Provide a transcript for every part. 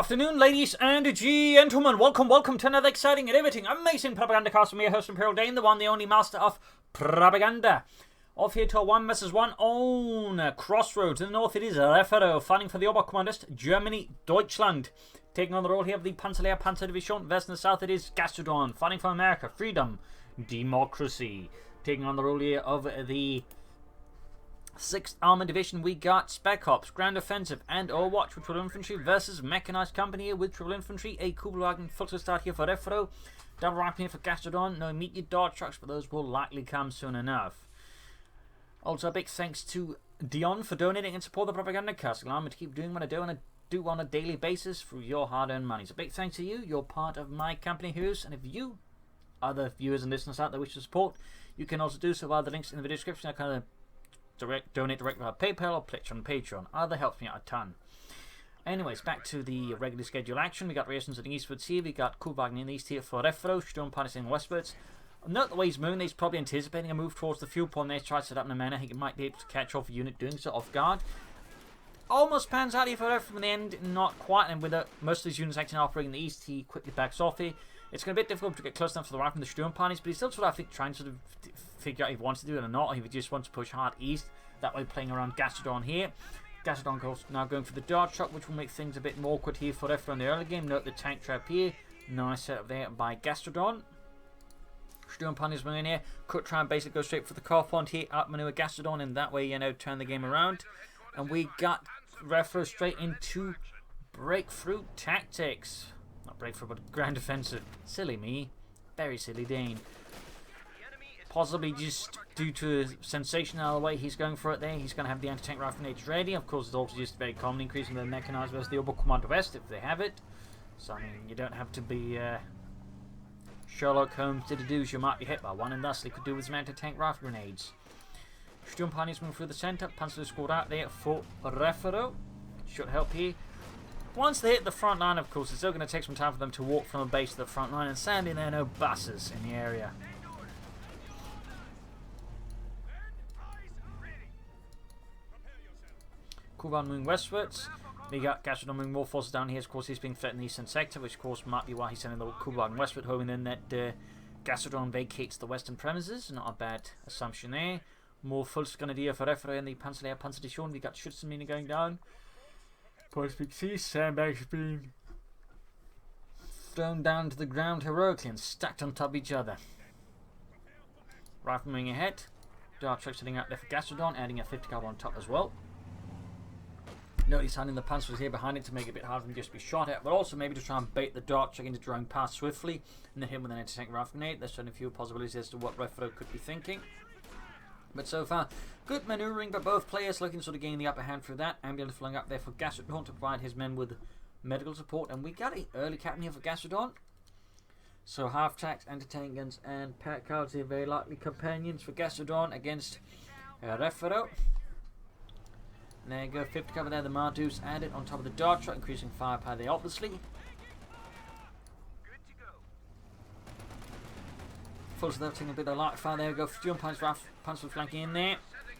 afternoon, ladies and gentlemen. Welcome to another exciting and riveting, amazing Propagandacast from your host, Imperial Dane, the one, the only master of propaganda. Off here to a 1 vs 1 on Crossroads. In the north, it is Refero, fighting for the Oberkommandist, Germany, Deutschland. Taking on the role here of the Panzerlehr Panzerdivision. West in the south, it is Gastrodon, fighting for America, freedom, democracy. Taking on the role here of the 6th Armoured Division, we got Spec Ops, Grand Offensive and Overwatch with Triple Infantry versus Mechanized Company here with Triple Infantry, a Kugelwagen, full to start here for Refero, double rifle here for Gastrodon, no immediate dart trucks, but those will likely come soon enough. Also, a big thanks to Dion for donating and support the Propagandacast, allowing me to keep doing what I do on a daily basis through your hard-earned money. So big thanks to you, you're part of my company heroes, and if you, other viewers and listeners out there wish to support, you can also do so via the links in the video description. I kind of donate directly via PayPal or Pledge on Patreon. Either helps me out a ton. Anyways, back to the regularly scheduled action. We got rations in the eastwards here. We got Kugelwagen in the east here for Refero. Sturm punishing westwards. Note the way he's moving. He's probably anticipating a move towards the fuel point there. Tries to set up in a manner he might be able to catch off a unit doing so off guard. Almost pans out here for Refero in the end. Not quite. And with most of these units actually operating in the east, he quickly backs off here. It's going to be a bit difficult to get close enough to the right from the Sturm parties, but he's still sort of, I think, trying to sort of figure out if he wants to do it or not, or if he just wants to push hard east. That way playing around Gastrodon here. Gastrodon goes now going for the dart shot, which will make things a bit more awkward here for Refero in the early game. Note the tank trap here. Nice setup there by Gastrodon. Sturm parties moving in here. Could try and basically go straight for the car front here. Outmaneuver Gastrodon, and that way, you know, turn the game around. And we got Refero straight into breakthrough tactics. Not breakthrough, but Grand Offensive. Silly me. Very silly Dane. Possibly just due to a sensation out of the way he's going for it there. He's going to have the anti-tank rifle grenades ready. Of course, it's also just very common, increasing the mechanized versus the Oberkommando West if they have it. So, I mean, you don't have to be Sherlock Holmes to deduce you might be hit by one, and thusly could do with some anti-tank rifle grenades. Sturm pioneers moving through the centre. Panzer scored out there for Refero. Should help here. Once they hit the front line, of course, it's still going to take some time for them to walk from a base to the front line, and sadly there are no buses in the area. Kugelwagen moving westwards. We got Gastrodon moving more forces down here. Of course, he's being threatened in the eastern sector, which of course might be why he's sending the Kugelwagen westward, hoping then that Gastrodon vacates the western premises. Not a bad assumption there. More full Scandinavia for Refero in the Panzerlehr Panzerdivision. We got Schützenmine going down. Big C, sandbags being thrown down to the ground heroically and stacked on top of each other. Rifle moving ahead. Dart truck sitting out there for Gastrodon, adding a 50 caliber on top as well. Note he's handing the panzers here behind it to make it a bit harder for him just to be shot at, but also maybe to try and bait the dart truck into drawing past swiftly and then hit him with an anti-tank rifle grenade. There's certainly a few possibilities as to what Refero could be thinking. But so far, good manoeuvring by both players, looking to sort of gain the upper hand through that. Ambulance flying up there for Gastrodon to provide his men with medical support. And we got an early captain here for Gastrodon. So half-tracks, anti-tank guns, and pack cards here, very likely companions for Gastrodon against Refero. And there you go, 50 cover there, the Mardus added on top of the dart truck, increasing firepower there obviously. Full of that, taking a bit of light fire there, we go for Sturm Panzer flanking in there.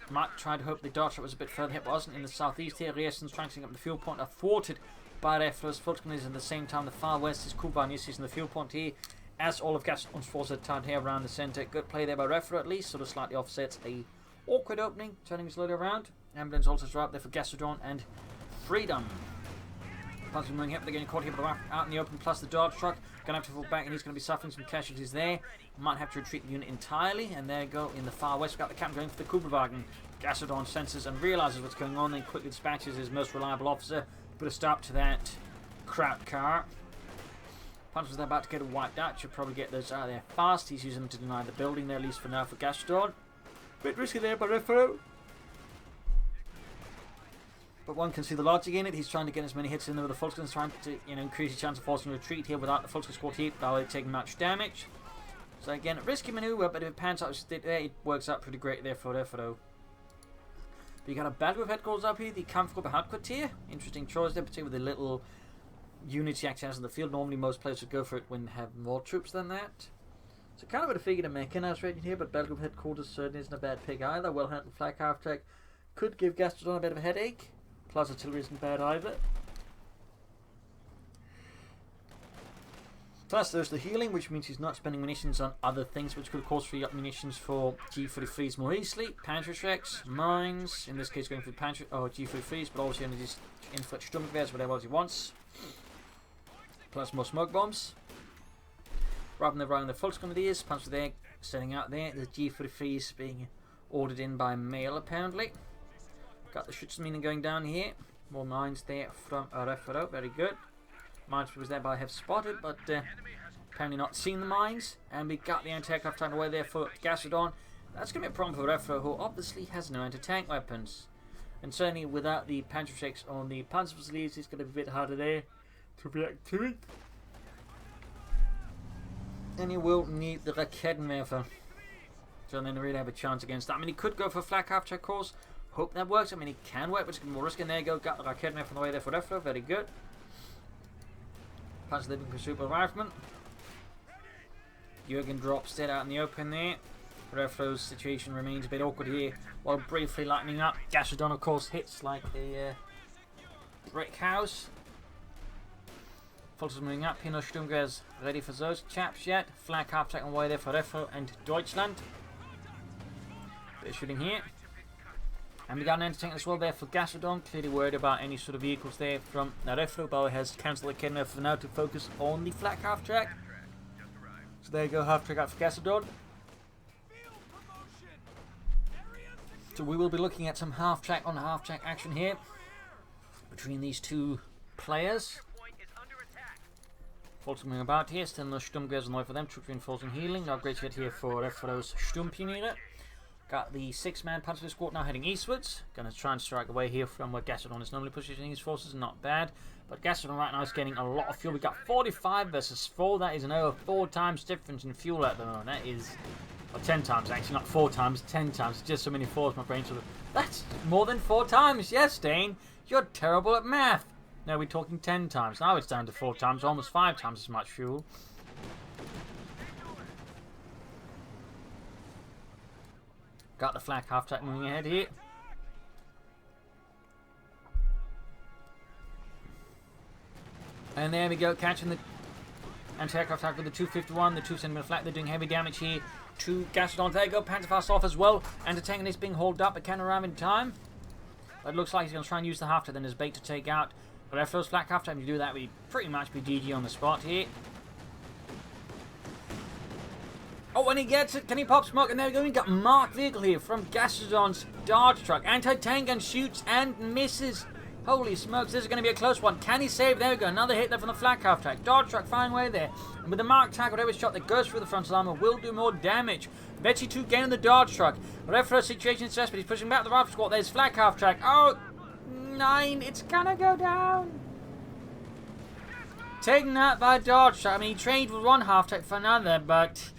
Might try to hope the dart truck was a bit further hit, but wasn't. In the southeast here, Riesen's trying to up the fuel point, are thwarted by Refero's Fultgrenades. At the same time, the far west is Kugelwagen using the fuel point here, as all of Gastrodon's forces are tied here around the centre. Good play there by Refero at least, sort of slightly offsets a awkward opening, turning slowly around. Ambulance also right up there for Gastrodon and freedom. Panzer moving up, they're getting caught here by the out in the open, plus the dart truck. Gonna have to fall back, and he's going to be suffering some casualties there. Might have to retreat the unit entirely, and there you go in the far west. We've got the captain going for the Kugelwagen. Gastrodon senses and realises what's going on, then quickly dispatches his most reliable officer. Put a stop to that crap car. Panzers are about to get wiped out. Should probably get those out of there fast. He's using them to deny the building there, at least for now, for Gastrodon. Bit risky there by Refero. But one can see the logic in it. He's trying to get as many hits in there with the Fulskins, trying to increase his chance of forcing a retreat here without the Fulskin squad heap, that way taking much damage. So again, a risky maneuver, but if it pans out, it works out pretty great there for Refero. But you got a Battlegroup headquarters up here, the Kampfgruppe Hauptquartier. Interesting choice there, particularly with the little units he actually has in the field. Normally most players would go for it when they have more troops than that. So kind of would have figured a mechanized rating here, but Battlegroup headquarters certainly isn't a bad pick either. Well handled flak half-track could give Gastrodon a bit of a headache. Plus artillery isn't bad either. Plus there's the healing, which means he's not spending munitions on other things, which could of course free up munitions for G33s more easily. Panzerschrecks, mines, in this case going for G33s, but obviously only just inflict Sturmgewehrs, whatever else he wants. Plus more smoke bombs. Rather than running the full screen of these, Panzer there setting out there, the G33s being ordered in by mail apparently. Got the Schutzminen going down here. More mines there from Refero, very good. Mines was there by have spotted, but apparently not seen the mines. And we got the anti-aircraft tank away there for Gastrodon. That's going to be a problem for Refero, who obviously has no anti-tank weapons. And certainly without the Panzerschrecks on the Panzer facilities, it's going to be a bit harder there to react to it. And he will need the Raketenwerfer. So then really have a chance against that. I mean, he could go for flak half-track course. Hope that works. I mean, he can work, but it's going to be more risky. And there you go. Got the Raketenwerfer on the way there for Refero. Very good. Panzer living pursuit of Rifleman. Jürgen drops dead out in the open there. Refero's situation remains a bit awkward here while briefly lightening up. Gastrodon, of course, hits like a brick house. Fulton's moving up. Pino Sturmgewehr's ready for those chaps yet. Flag half track on the way there for Refero and Deutschland. Bit of shooting here. And we got an anti-tank as well there for Gastrodon. Clearly worried about any sort of vehicles there from Refero. Bauer has cancelled the Raketenwerfer for now to focus on the flak half track. So there you go, half track out for Gastrodon. So we will be looking at some half track on half track action here between these two players. Fulton moving about here, still no Sturmgewehrs on the way for them. Troop reinforcing healing. No upgrades yet here for Refero's Sturmpioniere. Got the 6-man Panzer squad now heading eastwards. Going to try and strike away here from where Gastrodon is normally positioning his forces. Not bad. But Gastrodon right now is getting a lot of fuel. We got 45 versus 4. That is an over 4 times difference in fuel at the moment. That is, well, 10 times actually, not 4 times, 10 times. Just so many 4s, my brain sort of. That's more than 4 times. Yes, Dane, you're terrible at math. No, we're talking 10 times. Now it's down to 4 times, almost 5 times as much fuel. Got the flak half track moving ahead here. And there we go, catching the anti-aircraft attack with the 251, the 2cm flak. They're doing heavy damage here to Gastrodon. There you go, Panzerfaust off as well. Anti-tank being hauled up, but can arrive in time. But it looks like he's going to try and use the half track then as bait to take out Refero's flak half track. If you do that, we pretty much be GG on the spot here. Oh, and he gets it. Can he pop smoke? And there we go. We got marked vehicle here from Gastrodon's Dodge truck. Anti-tank and shoots and misses. Holy smokes, this is going to be a close one. Can he save? There we go. Another hit there from the flak half track. Dodge truck firing away there. And with the marked tag, whatever shot that goes through the frontal armor will do more damage. Betsy 2 gaining the Dodge truck. Refero's situation is desperate. He's pushing back the rifle squad. There's flak half track. Oh, 9. It's going to go down. Taken out by Dodge truck. I mean, he traded with one half track for another, but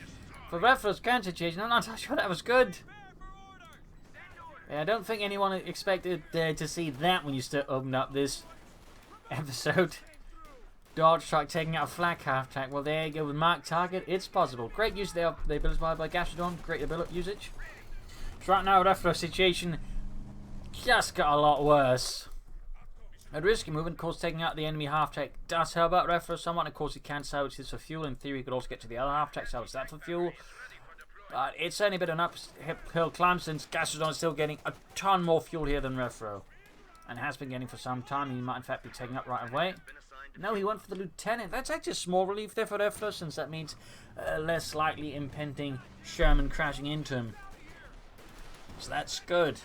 for Refero's current situation, I'm not sure that was good. Yeah, I don't think anyone expected to see that when you start opening up this episode. Dodge truck taking out a flak half track. Well, there you go with marked target. It's possible. Great use there. The ability by Gastrodon. Great ability usage. So right now, Refero's situation just got a lot worse. A risky movement, of course, taking out the enemy half track does help out Refero somewhat. Of course, he can salvage this for fuel. In theory, he could also get to the other half track, salvage that for fuel. But it's certainly a bit of an uphill climb since Gastrodon is still getting a ton more fuel here than Refero. And has been getting for some time. He might in fact be taking up right away. No, he went for the lieutenant. That's actually a small relief there for Refero, since that means less likely impending Sherman crashing into him. So that's good.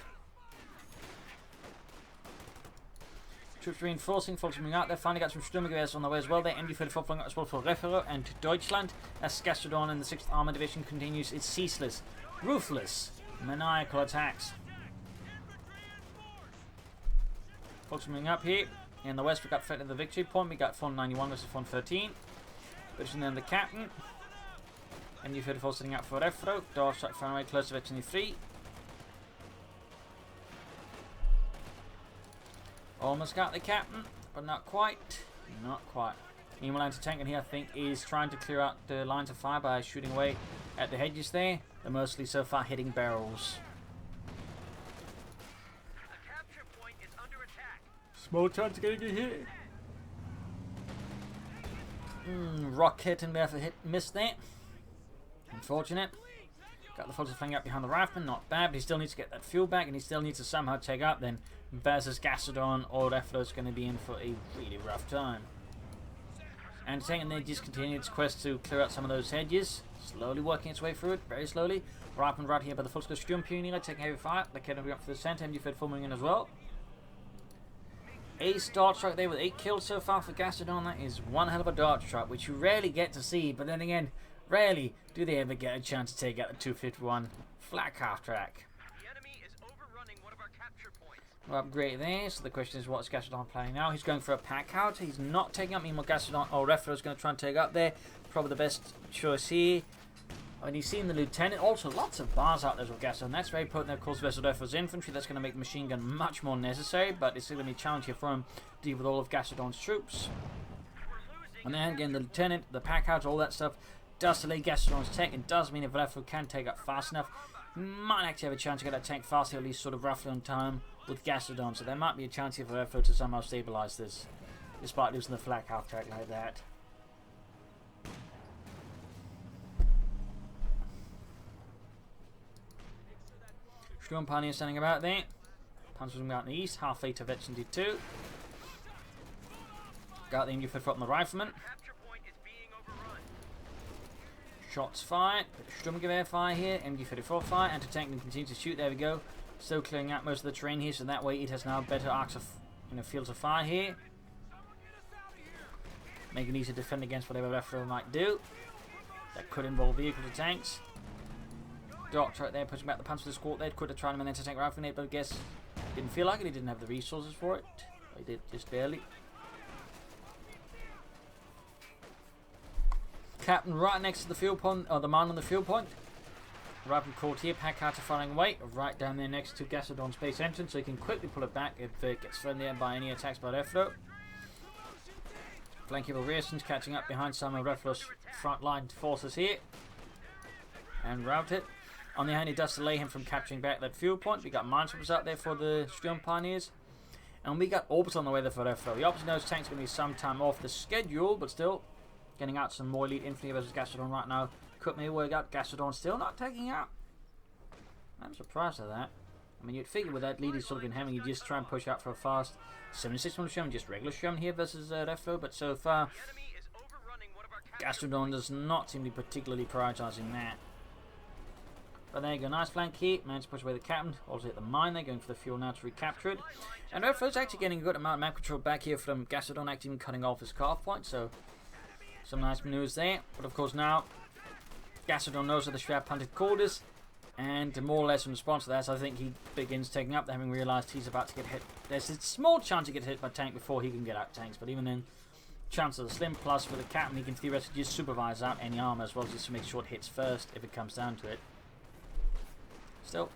Troops reinforcing, Fulton moving out there. Finally got some Sturmgewehrs on the way as well. There, MD-34 flying out as well for Refero and Deutschland. As Gastrodon and the 6th Armored Division continues its ceaseless, ruthless, maniacal attacks. Fulton moving up here. In the west, we got threat at the victory point. We got 491 versus 413. Pushing then the captain. MD-34 sitting out for Refero. Dodge truck flying away close to victory 3. Almost got the captain, but not quite. Not quite. Meanwhile, anti-tank in here, I think, is trying to clear out the lines of fire by shooting away at the hedges there. They're mostly so far hitting barrels. The capture point is under attack. Small chance of getting a hit. Rocket and missed there. Unfortunate. Got the full flank up behind the rifleman, not bad, but he still needs to get that fuel back, and he still needs to somehow take up. Then versus Gastrodon or Refero is going to be in for a really rough time. And taking there just continued its quest to clear out some of those hedges, slowly working its way through it, very slowly. Rifleman right here by the full scale Sturmpionier taking heavy fire. The kid will be up for the center, MG forming in as well. A dart strike there with 8 kills so far for Gastrodon. That is one hell of a dart strike, which you rarely get to see, but then again, rarely do they ever get a chance to take out the 251 flak half track. The enemy is overrunning one of our capture points. We'll upgrade there, so the question is what's Gastrodon playing now? He's going for a pack out. He's not taking up, meanwhile Gastrodon or Refero is going to try and take up there. Probably the best choice here. And he's seen the lieutenant. Also, lots of bars out there with Gastrodon. That's very potent, of course, versus Refero's infantry. That's going to make the machine gun much more necessary, but it's going to be challenging for him to deal with all of Gastrodon's troops. And then again, the lieutenant, the pack out, all that stuff does delay Gastrodon's tech. It does mean if Refero can take up fast enough, he might actually have a chance to get that tank faster, at least sort of roughly on time with Gastrodon. So there might be a chance here for Refero to somehow stabilize this, despite losing the flak half track like that. Sturmpionier standing about there. Panzers out in the east. Half fate of Veteran D2. Got the MG from the rifleman. Shots fired. Sturmgewehr fire here. MG34 fire. Anti-tank can continue to shoot. There we go. Still clearing out most of the terrain here, so that way it has now better arcs of fields of fire here. Making it easier to defend against whatever Refero might do. That could involve vehicles or tanks. Doctor right there pushing back the punch of the squad there. Could have tried him an anti-tank rifle grenade, but I guess didn't feel like it. He didn't have the resources for it. He did just barely. Captain right next to the field point, or the man on the field point. Rifle caught here, pack out firing away, right down there next to Gastrodon's base entrance, so he can quickly pull it back if it gets thrown there by any attacks by Refero. Flankable Rearsons catching up behind some of Refero's frontline forces here. And rout it. On the other hand, it does delay him from capturing back that fuel point. We got minesweepers out there for the Sturmpioniers. And we got orbits on the way there for Refero. The opposite nose tank's going to be some time off the schedule, but still getting out some more elite infantry versus Gastrodon right now. Could maybe work out. Gastrodon still not taking out. I'm surprised at that. I mean, you'd figure with that lead he's sort of been having, you just try and push out for a fast 76mm Sherman, just regular Sherman here versus Refero, but so far Gastrodon does not seem to be particularly prioritizing that. But there you go, nice flank here, managed to push away the captain, also hit the mine there, going for the fuel now to recapture it. And Refero's actually getting a good amount of map control back here from Gastrodon, actually cutting off his carve point, so some nice maneuvers there. But of course now, Gastrodon knows that the Schwer punted quarters, and more or less in response to that, I think he begins taking up, having realised he's about to get hit. There's a small chance to get hit by tank before he can get out tanks, but even then, chances are slim. Plus, with the captain, he can theoretically just supervise out any armor as well, just to make sure it hits first if it comes down to it. Still,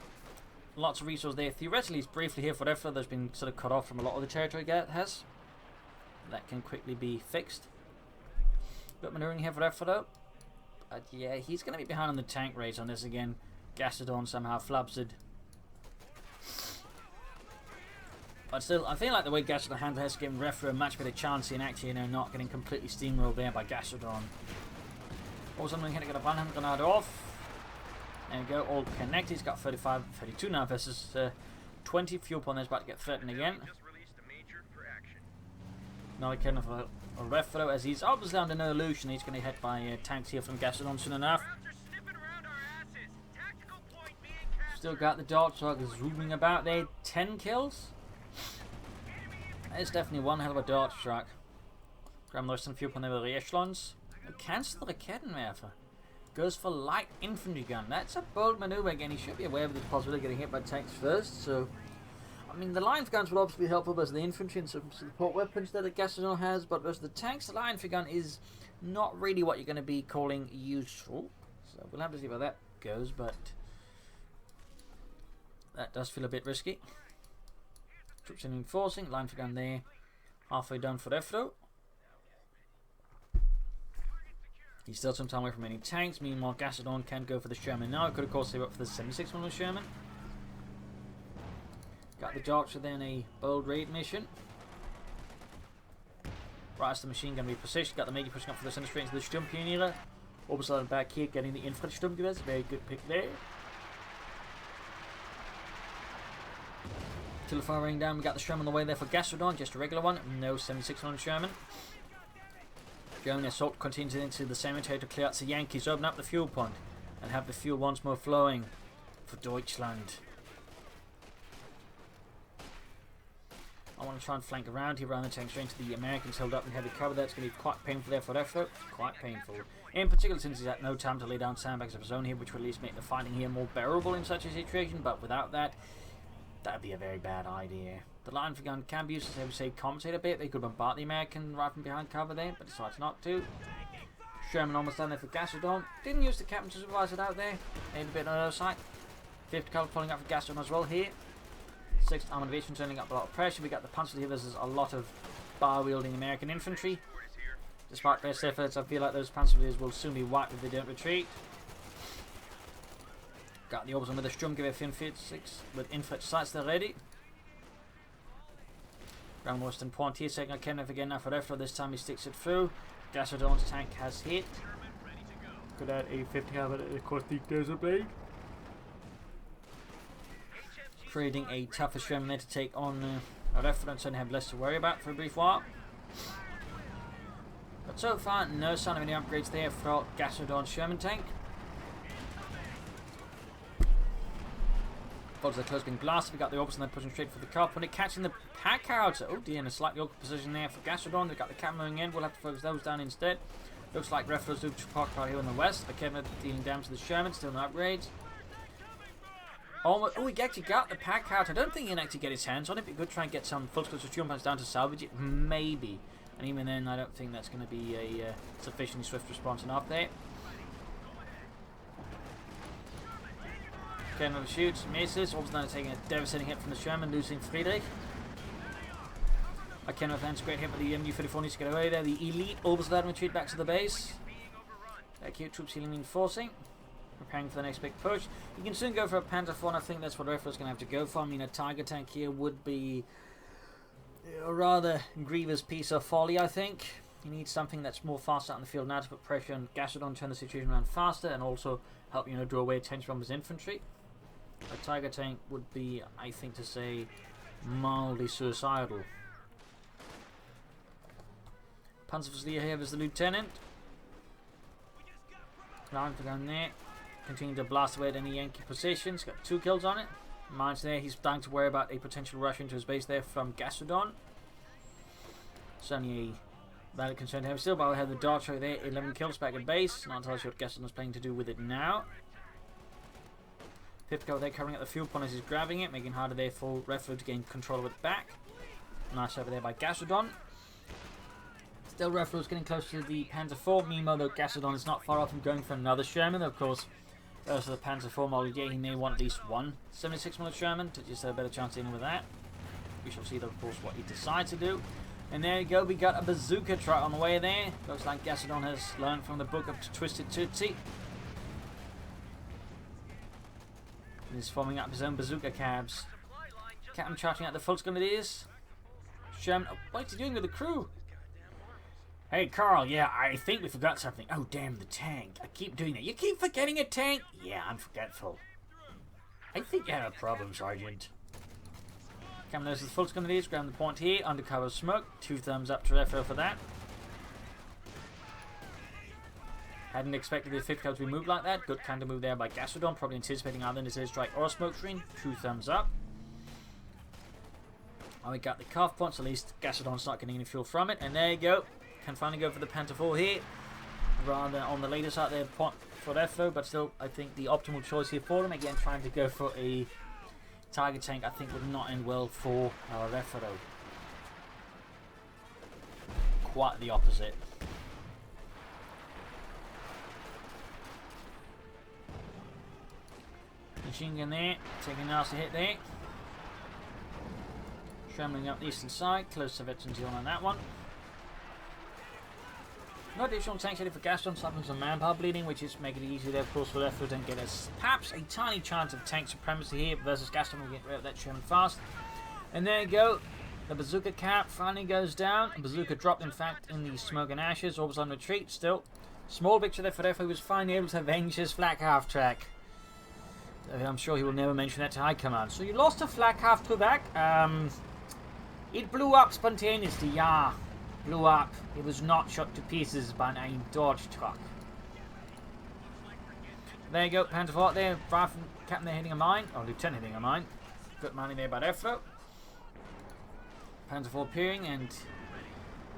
lots of resources there. Theoretically, he's briefly here for Refero. There's been sort of cut off from a lot of the territory it has. That can quickly be fixed. But maneuvering here for Refero. But yeah, he's going to be behind on the tank race on this again. Gastrodon somehow flubs it. But still, I feel like the way Gastrodon handled has given Refero a much better chance in actually, not getting completely steamrolled there by Gastrodon. Also, I'm going to get a one-hand grenade off. There we go, all connected. He's got 32 now versus 20. Fuel point is about to get threatened again. Another cannon for Refero as he's obviously under no illusion. He's going to be hit by tanks here from Gastrodon soon enough. Still got the dart strike zooming about there. 10 kills. That is definitely one hell of a dart strike. Grab the fuel point there with the echelons. Cancel the Kettenwerfer. Goes for light infantry gun. That's a bold maneuver again. He should be aware of the possibility of getting hit by tanks first. So, I mean, the line guns will obviously be helpful versus the infantry and some support weapons that the Gastrodon has, but versus the tanks, the line gun is not really what you're going to be calling useful. So we'll have to see how that goes, but that does feel a bit risky. Troops in reinforcing. Line gun there. Halfway done for Refero. He's still some time away from any tanks. Meanwhile, Gastrodon can go for the Sherman now. Could of course save up for the 76mm Sherman. Got the Darcher then a bold raid mission. Right as the machine gun repositioned, got the Megi pushing up for the center straight into the Sturmpioniere. Oberstern back here, getting the infrared Sturmgewehrs. Very good pick there. Till the firing down, we got the Sherman on the way there for Gastrodon, just a regular one, no 76mm Sherman. German assault continues into the cemetery to clear out the Yankees, open up the fuel point, and have the fuel once more flowing for Deutschland. I want to try and flank around here around the tank straight into the Americans held up in heavy cover. That's going to be quite painful there for Refero. Quite painful. In particular, since he's had no time to lay down sandbags of his own here, which would at least make the fighting here more bearable in such a situation. But without that, that'd be a very bad idea. The line for gun can be used as they would say compensate a bit. They could bombard the American right from behind cover there, but decides not to. Sherman almost done there for Gastrodon. Didn't use the captain to supervise it out there. Made a bit on the other side. 50 cover pulling up for Gastrodon as well here. 6th Armoured Division turning up a lot of pressure. We got the Panzer here. There's a lot of bar-wielding American infantry. Despite best efforts, I feel like those Panzer will soon be wiped if they don't retreat. Got the Oberson with a Sturmgewehr 6 with infantry sights there ready. Grand Western point here, second Kenneth again now for Refero. This time he sticks it through. Gastrodon's tank has hit. Could add a 50 caliber of course the Desert Blade. Creating a tougher Sherman there to take on Refero and certainly have less to worry about for a brief while. But so far, no sign of any upgrades there for Gastrodon's Sherman tank. Follows the close being blasted. We got the opposite and they're pushing straight for the car point, catching the pack out. Oh dear, in a slightly awkward position there for Gastrodon. They've got the cap moving in. We'll have to focus those down instead. Looks like Refero's do park right here in the west. Akema dealing damage to the Sherman, still no upgrades. Almost, oh, he actually got the pack out. I don't think he can actually get his hands on it, but he could try and get some full scores of fuel pumps down to salvage it. Maybe. And even then, I don't think that's going to be a sufficiently swift response enough there. Kenner shoots, misses. Also now taking a devastating hit from the Sherman, losing Friedrich. Kenner lands a great hit, but the MU-34 needs to get away there. The elite Oberstern retreat back to the base. Acute troops healing and enforcing. Preparing for the next big push. You can soon go for a Panzer IV, and I think that's what Refero's going to have to go for. I mean, a Tiger tank here would be a rather grievous piece of folly, I think. You need something that's more fast out in the field now to put pressure on Gastrodon, turn the situation around faster, and also help, you know, draw away attention from his infantry. A Tiger tank would be, I think, to say, mildly suicidal. Panzerfusileer here is the lieutenant. Line for down there. Continuing to blast away at any Yankee positions. Got 2 kills on it. Mines there. He's starting to worry about a potential rush into his base there from Gastrodon. Certainly a valid concern to him still, but I have the dart show there. 11 kills back at base. Not entirely sure what Gastrodon's planning to do with it now. 5th cover there covering up the fuel point as he's grabbing it, making it harder there for Refero to gain control of it back. Nice over there by Gastrodon. Still, Refero's getting close to the Panzer IV. Meanwhile, though, Gastrodon is not far off from going for another Sherman. Of course, as for the Panzer IV model, yeah, he may want at least one 76mm Sherman to just have a better chance dealing with that. We shall see, though, of course, what he decides to do. And there you go, we got a bazooka truck on the way there. Looks like Gastrodon has learned from the book of Twisted Tootsie. He's forming up his own bazooka cabs. Captain charging out the Volksgrenadiers. Sherman, oh, what is he doing with the crew? Hey Carl, yeah, I think we forgot something. Oh damn, the tank. I keep doing that. You keep forgetting a tank? Yeah, I'm forgetful. I think you had a problem, Sergeant. Captain notices the Volksgrenadiers, ground the point here, undercover smoke. 2 thumbs up to Refero for that. Hadn't expected the 5th cab to be moved like that. Good counter move there by Gastrodon, probably anticipating either an air strike or a smoke screen. 2 thumbs up. Oh, we got the cuff points, at least Gastrodon's not getting any fuel from it. And there you go. Can finally go for the Panzer IV here. Rather on the later side there point for Refero, but still I think the optimal choice here for him. Again, trying to go for a Tiger tank I think would not end well for Refero. Quite the opposite. Machine gun there, taking a nasty hit there. Shambling up the eastern side, close to veteran zone on that one. No additional tanks ready for Gastrodon, stopping some manpower bleeding, which is making it easier there, of course, for Refero to get us perhaps a tiny chance of tank supremacy here versus Gastrodon. We'll get rid of that Sherman fast. And there you go. The bazooka cap finally goes down. A bazooka dropped, in fact, in the smoke and ashes. Orbs on retreat still. Small victory there for Refero, who was finally able to avenge his flak half-track. I'm sure he will never mention that to High Command. So you lost a flak half-track. It blew up spontaneously, yeah. Blew up. It was not shot to pieces by a Dodge truck. There you go, Panther 4 there. Rifle captain there hitting a mine. Or lieutenant hitting a mine. Good mining there by Refero. Panther 4 appearing, and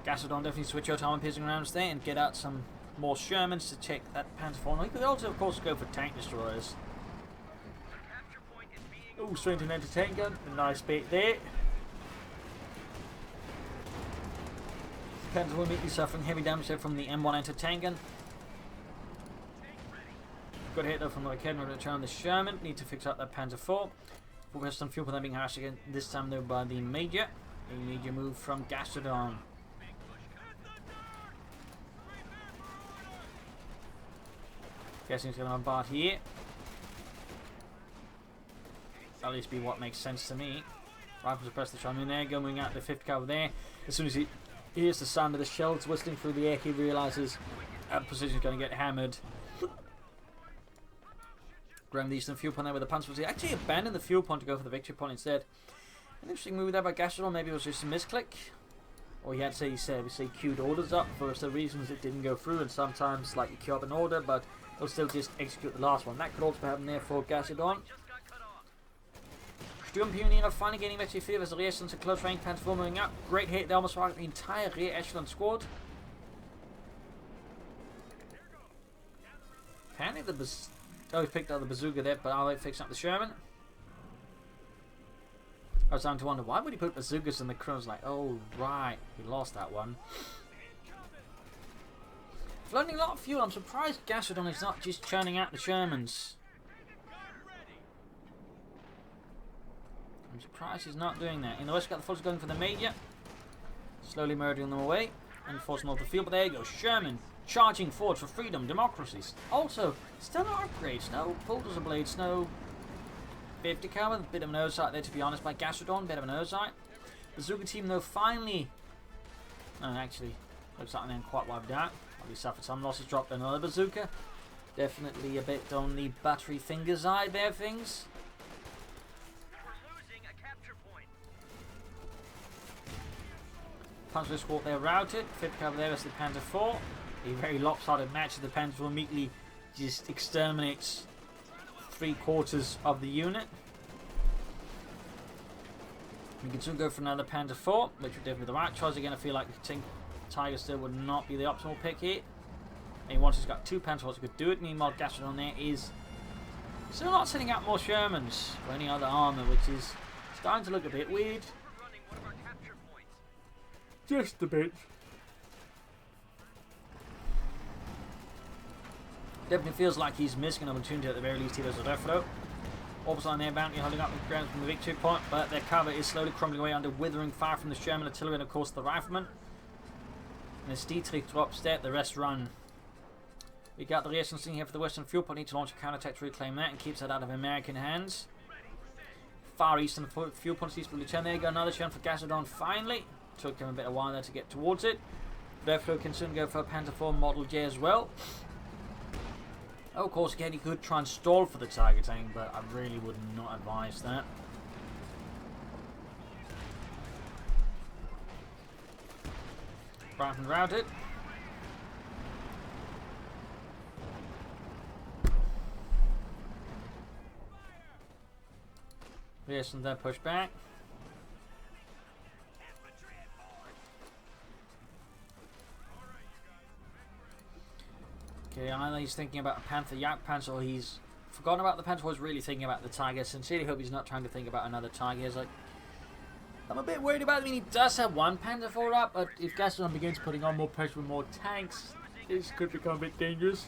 Gastrodon definitely switch out armor piercing rounds there and get out some more Shermans to check that Panther 4. He could also, of course, go for tank destroyers. Oh, straight to an anti-tank gun. A nice bait there. Panther 4 immediately suffering heavy damage there from the M1 anti-tank gun. Good hit though from the Rocket to return the Sherman. Need to fix up that Panther 4. Focused on fuel for them being harassed again, this time though by the Major. A major move from Gastrodon. Guessing he's going to bombard here. At least be what makes sense to me. Rifles press the Sherman there, going out the 5th cover there. As soon as he hears the sound of the shells whistling through the air, he realises that position is going to get hammered. Graham the Eastern fuel point there with the punch. He actually abandoned the fuel point to go for the victory point instead. An interesting move there by Gastrodon. Maybe it was just a misclick, or he had to say queued orders up for some reasons it didn't go through, and sometimes like you queue up an order but they'll still just execute the last one. That could also happen there for Gastrodon. Sturmpionier finally getting victory field as the rear echelons a close range Panther 4 moving up. Great hit, they almost wiped the entire rear echelon squad. Apparently he picked up the bazooka there, but I'll fix up the Sherman. I was starting to wonder, why would he put bazookas in the crew? I was like, oh right, he lost that one. Floating a lot of fuel. I'm surprised Gastrodon is not just churning out the Shermans. I'm surprised he's not doing that. In the west, got the forces going for the Major. Slowly murdering them away and forcing off the field. But there you go, Sherman charging forward for freedom, democracies. Also, still no upgrades, no bulldozer blades, no 50 caliber. Bit of an oversight there, to be honest, by Gastrodon. Bit of an oversight. Bazooka team, though, finally. Actually, looks like they're quite wiped out. Probably suffered some losses, dropped another bazooka. Definitely a bit on the battery finger side there, things. Punch squad there routed. 5th cover there is the Panther 4. A very lopsided match. The Panther 4 immediately just exterminates 3/4 of the unit. We can soon go for another Panther 4, which would definitely be the right choice. Again, I feel like Tiger still would not be the optimal pick here. And once he's got 2 Panther 4s, he could do it. Meanwhile, Gastrodon there is still not setting up more Shermans or any other armour, which is starting to look a bit weird. Just a bit. Definitely feels like he's missing an opportunity at the very least here as a Refero. Orbs on their bounty holding up the ground from the victory point, but their cover is slowly crumbling away under withering fire from the Sherman artillery and of course the riflemen. And as Dietrich drops dead, the rest run. We got the reaction sitting here for the Western fuel point, need to launch a counterattack to reclaim that and keeps that out of American hands. Far eastern fuel point sees for Lieutenant. There you go, another chance for Gastrodon finally. Took him a bit of while there to get towards it. Refero can soon go for a Panther 4 Model J as well. Oh, of course, again, he could try and stall for the targeting, but I really would not advise that. Brighton routed. Yes, and then push back. Okay, either he's thinking about a Panther Yak Panther, or he's forgotten about the Panther, or he's really thinking about the Tiger. Sincerely hope he's not trying to think about another Tiger. He's like, I'm a bit worried about him. I mean, he does have one Panther 4 up, but if Gastrodon begins putting on more pressure with more tanks, this could become a bit dangerous.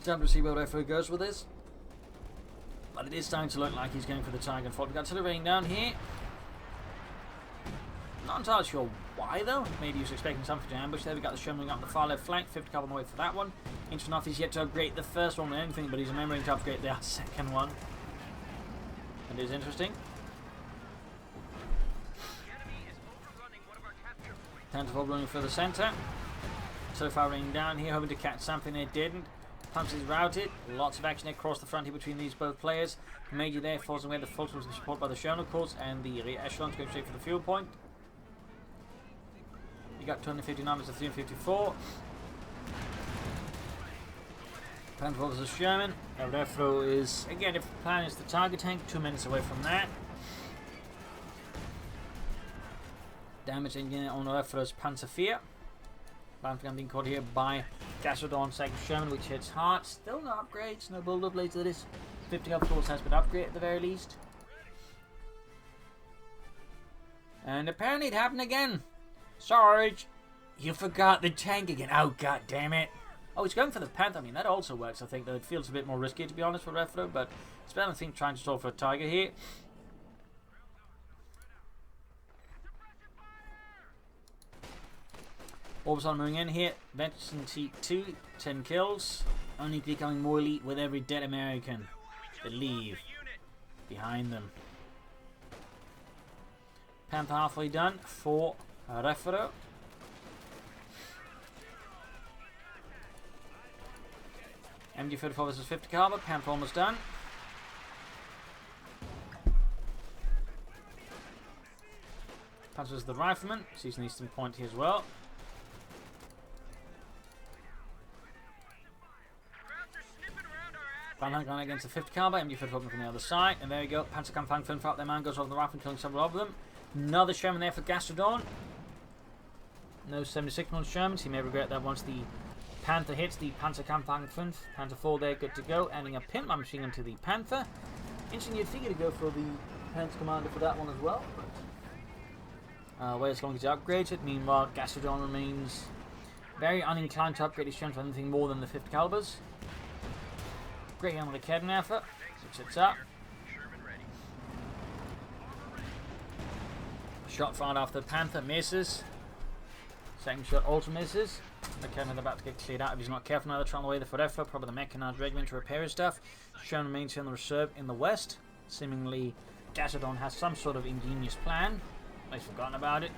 Time to see where Refero goes with this. But it is starting to look like he's going for the Tiger and 4. We've got artillery raining down here. Not entirely sure why though. Maybe he was expecting something to ambush there. We got the Sherman up the far left flank. 50 cover on the way for that one. Interesting enough, he's yet to upgrade the first one with anything, but he's remembering to upgrade the second one. And it is interesting. Panther 4 running for the centre. So far raining down here, hoping to catch something. They didn't. Punch is routed. Lots of action across the front here between these both players. Major there forcing away the Fultons with support by the Sherman, of course, and the rear echelons going straight for the fuel point. You got 259 versus 354. Panther 4 versus Sherman. Refero is, again, if the plan is the target tank, 2 minutes away from that. Damage engine on Refero's Panzer 4. Gun being caught here by Gastrodon, second Sherman, which hits hard. Still no upgrades, no build-up blades to this. 50 health force has been upgraded at the very least. And apparently it happened again. Sarge, you forgot the tank again. Oh, god damn it. Oh, he's going for the Panther. I mean, that also works, I think, though it feels a bit more risky, to be honest, for Refero, but it's better, I think, trying to stall for a Tiger here. Orbison moving in here. Vengeance T2, 10 kills. Only becoming more elite with every dead American that leave behind them. Panther halfway done for Refero. MG34 versus 50 caliber. Panther almost done. Panther is the rifleman. Sees an Eastern Point here as well. Van going against the 50 caliber, MG34 from the other side, and there you go. Panzer Kampfang Fünfer up their man, goes over the rifle, killing several of them. Another Sherman there for Gastrodon. No 76 on Shermans, he may regret that once the Panther hits the Panzer Kampfang 5. Panther 4 there, good to go. Adding a pimp machine gun to the Panther. Interesting, you'd figure to go for the Panther commander for that one as well. But wait as long as he upgrades it. Meanwhile, Gastrodon remains very uninclined to upgrade his Shermans for anything more than the 50 calibers. Great on the Kidnapper, which sits up. Shot fired after the Panther, misses. Second shot also misses. The Kidnapper about to get cleared out if he's not careful. Another trying away the Refero, probably the Mechanized regiment to repair his stuff. Sherman remains on the reserve in the west. Seemingly, Gastrodon has some sort of ingenious plan. They've forgotten about it.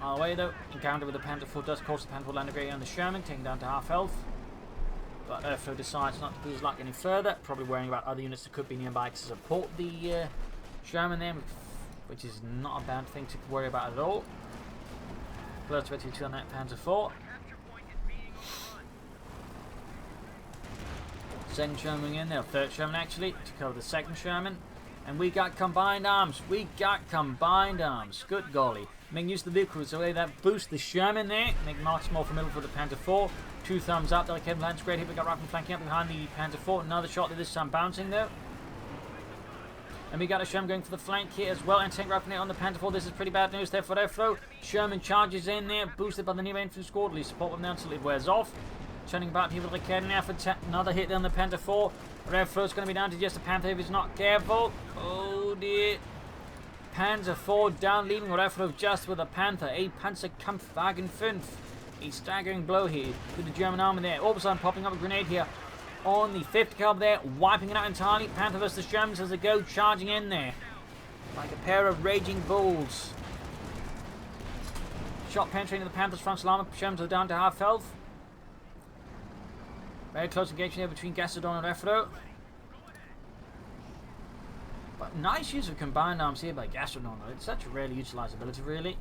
On the way though, encounter with the Panther 4 does cause the Panther 4 land a great on the Sherman, taking down to half health. But Refero decides not to push his luck any further, probably worrying about other units that could be nearby to support the Sherman there, which is not a bad thing to worry about at all. Plus 22 on that Panzer 4. Second Sherman in there, third Sherman actually, to cover the second Sherman. And we got combined arms, good golly. Make use of the vehicle, so that boosts the Sherman there, make marks more formidable for the Panther 4. 2 thumbs up, delicate lance, great hit, we got Rifle flanking up behind the Panther 4. Another shot that this time bouncing though. And we got a Sherman going for the flank here as well, and tank rifle on the Panther 4. This is pretty bad news there for Refero. Sherman charges in there, boosted by the near infantry squad. At least support them now until it wears off. Turning about here with the cannon now for another hit on the Panther 4. Refero's going to be down to just a Panther if he's not careful. Oh dear. Panzer 4 down, leaving Refero just with a Panther. A Panzer Kampfwagen 5. A staggering blow here with the German army there. All of a sudden popping up a grenade here on the 50 caliber there, wiping it out entirely. Panther versus the Germans as they go charging in there like a pair of raging bulls. Shot penetrating the Panther's frontal armor. Germans are down to half health. Very close engagement here between Gastrodon and Refero. But nice use of combined arms here by Gastrodon. It's such a rarely utilised ability, really.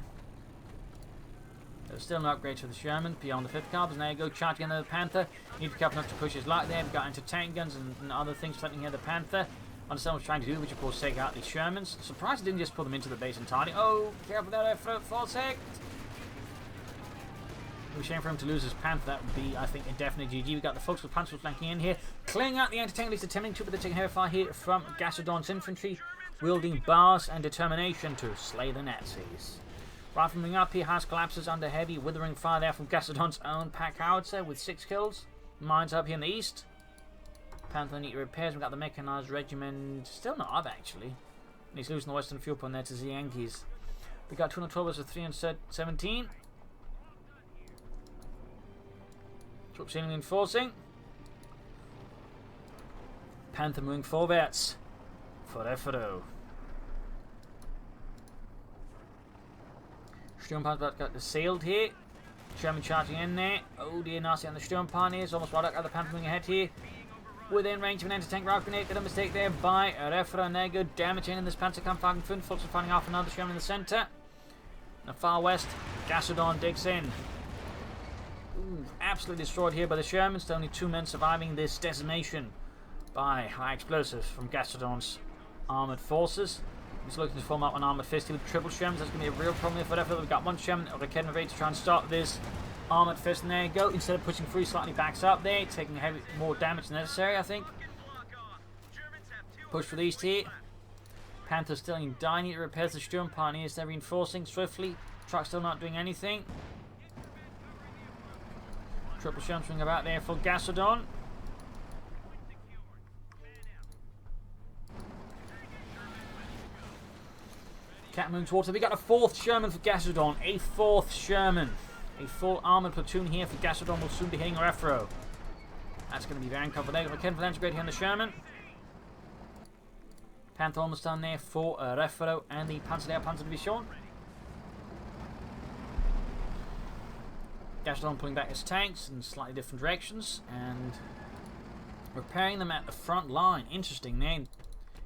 There's still no upgrade to the Sherman beyond the 50 calibers. Now you go charging into the Panther. Need to be careful not to push his luck there. We've got anti-tank guns and other things threatening here the Panther. Understand what he's trying to do, which of course take out the Shermans. Surprised he didn't just pull them into the base entirely. Oh, careful there, Refero. False hit. It was a shame for him to lose his Panther. That would be, I think, a definite GG. We've got the folks with Panzer flanking in here. Clearing out the anti-tank, at least attempting to, but they're taking heavy fire here from Gastrodon's infantry, wielding bars and determination to slay the Nazis. Rifleman up here has collapses under heavy withering fire there from Gastrodon's own pack howitzer with 6 kills. Mines up here in the east. Panther neat repairs. We've got the Mechanized regiment. Still not up, actually. And he's losing the western fuel point there to the Yankees. We've got 212 versus 317. Troops in reinforcing. Panther moving forwards for Refero. Sturmpanzer's about to get assailed here. Sherman charging in there. Oh dear, nasty on the Sturmpanzers. Almost right up at the Panther moving ahead here. Within range of an anti-tank rocket grenade. Got a mistake there by Refero, and there go damaging in this Panzerkampf Wagen 5. Also finding off another Sherman in the centre. In the far west, Gastrodon digs in. Ooh, absolutely destroyed here by the Shermans. Only 2 men surviving this decimation by high explosives from Gastrodon's armoured forces. He's looking to form up an armoured fist with triple Shermans. That's going to be a real problem here for Refero. We've got 1 Sherman ready to try and stop this armoured fist, and there you go. Instead of pushing through, slightly backs up there, taking more damage than necessary, I think. Push for the east here. Panther still in dying. It repairs the Sturmpanzers. They're reinforcing swiftly. Truck still not doing anything. Triple Sherman swing about there for Gastrodon. Cat moves towards it. We got a 4th Sherman for Gastrodon. A 4th Sherman. A full armoured platoon here for Gastrodon will soon be hitting Refero. That's going to be very uncomfortable there. Ken for great here on the Sherman. Panther almost done there for Refero and the Panzer Division. Gastrodon pulling back his tanks in slightly different directions and repairing them at the front line. Interesting name.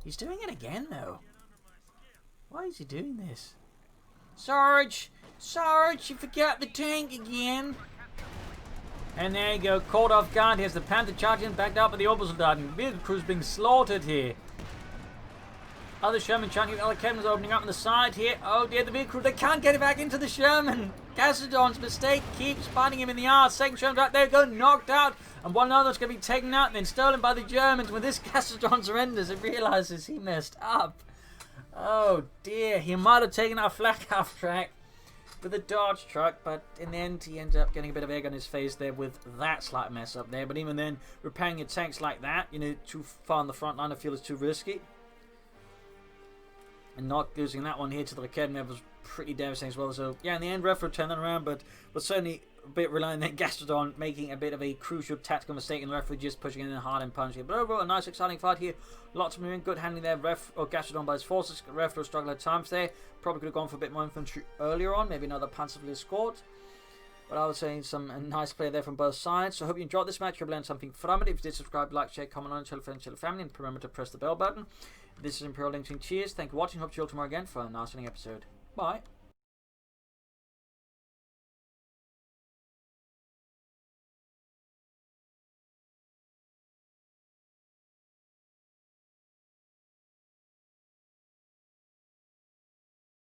He's doing it again though. Why is he doing this? Sarge! Sarge, you forgot the tank again! And there you go, caught off guard. Here's the Panther charging, backed up by the Obersoldaten. Vehicle crew's being slaughtered here. Other Sherman charging, the other cannons opening up on the side here. Oh dear, the vehicle crew, they can't get it back into the Sherman! Gastrodon's mistake keeps biting him in the arse. Second Sherman right there, go knocked out. And one other's going to be taken out and then stolen by the Germans. When this Gastrodon surrenders, it realises he messed up. Oh dear, he might have taken our flak half-track with a Dodge truck, but in the end he ended up getting a bit of egg on his face there with that slight mess up there. But even then, repairing your tanks like that, you know, too far on the front line, I feel is too risky. And not losing that one here to the Raketnev was pretty devastating as well. So yeah, in the end, Refero turned that around, but was certainly a bit relying on Gastrodon making a bit of a crucial tactical mistake, and Refero just pushing in hard and punching. But overall, a nice exciting fight here. Lots of moving, good handling there. Gastrodon by his forces. Refero struggled at times there. Probably could have gone for a bit more infantry earlier on, maybe another Panzerfleet squad. But I would say a nice play there from both sides. So I hope you enjoyed this match. You learned something from it. If you did, subscribe, like, share, comment on it, tell friends, tell family, and remember to press the bell button. This is Imperial Linking. Cheers. Thank you for watching. Hope to see you all tomorrow again for a nice episode. Bye.